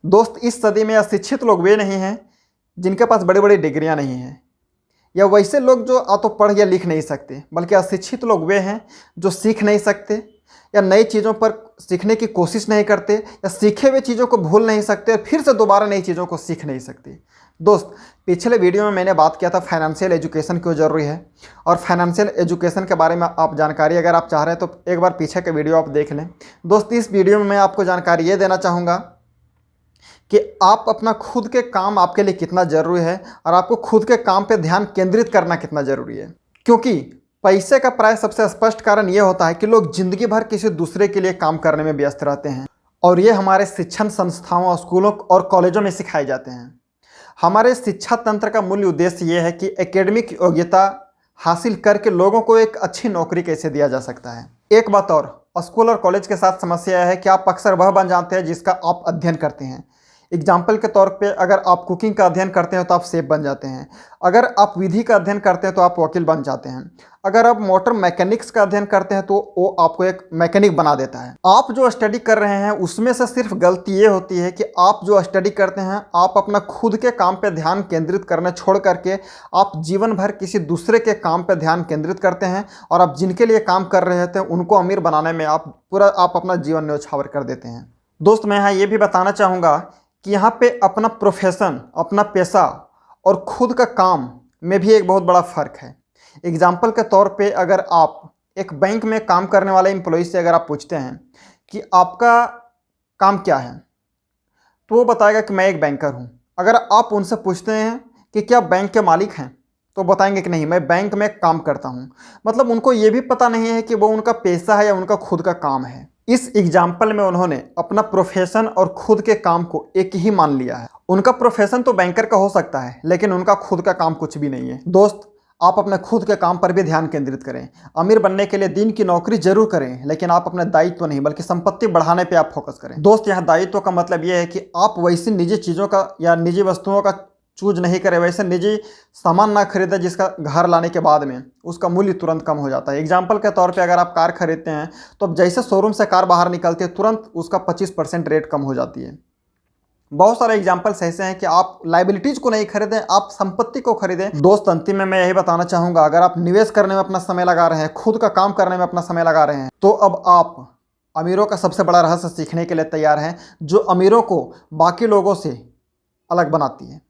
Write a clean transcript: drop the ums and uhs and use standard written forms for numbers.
दोस्त, इस सदी में अशिक्षित लोग वे नहीं हैं जिनके पास बड़ी बड़ी डिग्रियां नहीं हैं, या वैसे लोग जो तो पढ़ या लिख नहीं सकते, बल्कि अशिक्षित लोग वे हैं जो सीख नहीं सकते या नई चीज़ों पर सीखने की कोशिश नहीं करते या सीखे हुए चीज़ों को भूल नहीं सकते और फिर से दोबारा नई चीज़ों को सीख नहीं सकते। दोस्त, पिछले वीडियो में मैंने बात किया था फाइनेंशियल एजुकेशन क्यों ज़रूरी है, और फाइनेंशियल एजुकेशन के बारे में आप जानकारी अगर आप चाह रहे हैं तो एक बार पीछे के वीडियो आप देख लें। दोस्त, इस वीडियो में मैं आपको जानकारी ये देना चाहूँगा कि आप अपना खुद के काम आपके लिए कितना ज़रूरी है और आपको खुद के काम पे ध्यान केंद्रित करना कितना ज़रूरी है। क्योंकि पैसे का प्राय सबसे स्पष्ट कारण ये होता है कि लोग जिंदगी भर किसी दूसरे के लिए काम करने में व्यस्त रहते हैं, और ये हमारे शिक्षण संस्थाओं, स्कूलों और कॉलेजों में सिखाए जाते हैं। हमारे शिक्षा तंत्र का मूल उद्देश्य ये है कि एकेडमिक योग्यता हासिल करके लोगों को एक अच्छी नौकरी कैसे दिया जा सकता है। एक बात और, स्कूल और कॉलेज के साथ समस्या है कि आप अक्सर वह बन जाते हैं जिसका आप अध्ययन करते हैं। एग्जाम्पल के तौर पे, अगर आप कुकिंग का अध्ययन करते हैं तो आप शेफ बन जाते हैं, अगर आप विधि का अध्ययन करते हैं तो आप वकील बन जाते हैं, अगर आप मोटर मैकेनिक्स का अध्ययन करते हैं तो वो आपको एक मैकेनिक बना देता है। आप जो स्टडी कर रहे हैं उसमें से सिर्फ गलती ये होती है कि आप जो स्टडी करते हैं आप अपना खुद के काम पे ध्यान केंद्रित करना छोड़ करके आप जीवन भर किसी दूसरे के काम पे ध्यान केंद्रित करते हैं, और आप जिनके लिए काम कर रहे थे उनको अमीर बनाने में आप अपना जीवन न्यौछावर कर देते हैं। दोस्त, मैं यहाँ ये भी बताना चाहूँगा कि यहाँ पे अपना प्रोफेशन, अपना पेशा और खुद का काम में भी एक बहुत बड़ा फ़र्क है। एग्जाम्पल के तौर पे, अगर आप एक बैंक में काम करने वाले एम्प्लॉय से अगर आप पूछते हैं कि आपका काम क्या है, तो वो बताएगा कि मैं एक बैंकर हूँ। अगर आप उनसे पूछते हैं कि क्या बैंक के मालिक हैं, तो बताएंगे कि नहीं, मैं बैंक में काम करता हूँ। मतलब उनको ये भी पता नहीं है कि वो उनका पेशा है या उनका खुद का काम है। इस एग्जाम्पल में उन्होंने अपना प्रोफेशन और खुद के काम को एक ही मान लिया है। उनका प्रोफेशन तो बैंकर का हो सकता है, लेकिन उनका खुद का काम कुछ भी नहीं है। दोस्त, आप अपने खुद के काम पर भी ध्यान केंद्रित करें। अमीर बनने के लिए दिन की नौकरी जरूर करें, लेकिन आप अपने दायित्व नहीं बल्कि संपत्ति बढ़ाने पे आप फोकस करें। दोस्त, यहाँ दायित्व का मतलब यह है कि आप वैसी निजी चीज़ों का या निजी वस्तुओं का चूज नहीं करें, वैसे निजी सामान ना खरीदें जिसका घर लाने के बाद में उसका मूल्य तुरंत कम हो जाता है। एग्जाम्पल के तौर पे, अगर आप कार खरीदते हैं तो अब जैसे शोरूम से कार बाहर निकलती है तुरंत उसका 25% रेट कम हो जाती है। बहुत सारे एग्जाम्पल्स ऐसे हैं कि आप लाइबिलिटीज को नहीं खरीदें, आप संपत्ति को खरीदें। दोस्त, अंतिम में मैं यही बताना चाहूँगा, अगर आप निवेश करने में अपना समय लगा रहे हैं, खुद का काम करने में अपना समय लगा रहे हैं, तो अब आप अमीरों का सबसे बड़ा रहस्य सीखने के लिए तैयार हैं, जो अमीरों को बाकी लोगों से अलग बनाती है।